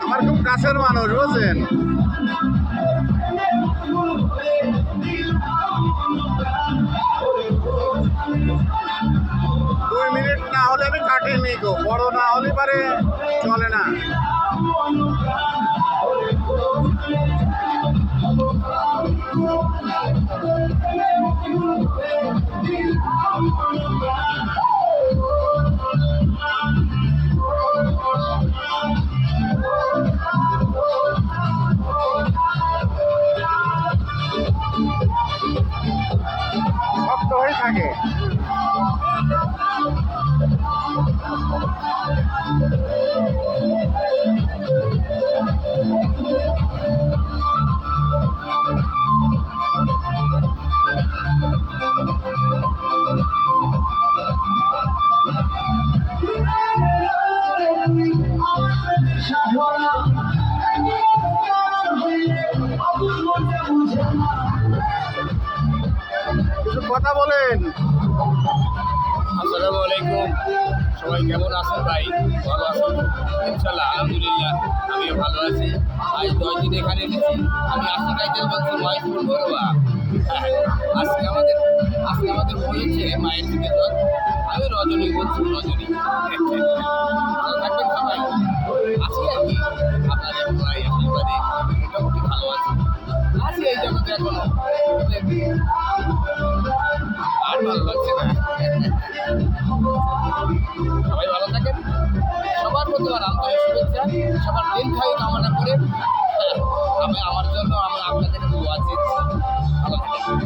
আমার খুব কাছের মানুষ বুঝছেন। দুই মিনিট না হলে আমি কাটিনি গো, বড় না হলে পারে চলে না। শক্ত হয়ে থাকে। কিছু কথা বলেন। আসসালামু আলাইকুম, সবাই কেমন আছেন ভাই? ভালো আছেন? ইনশাল্লাহ আলহামদুলিল্লাহ আমিও ভালো আছি। আজ 10 দিন এখানে এসেছি। আমি আসি টাইটেল বলছি মহেশপুর বড়ুয়া। আজকে আমাদের হয়েছে মায়ের দিকে জ্বর। আমি রজনী বলছি, রজনী। ভালো থাকবেন সবাই। আছি আর কি আপনাদের ভাই আশীর্বাদে মোটামুটি ভালো আছি। আছি এই জগতে এখনো, আর ভালো লাগছে না। সবাই ভালো থাকেন। সবার প্রতি আমার আন্তরিক শুভেচ্ছা, সবার দীর্ঘায়ু কামনা করে আমি আমার জন্য আমি আপনাদের দোয়া চাচ্ছি। ভালো থাকেন।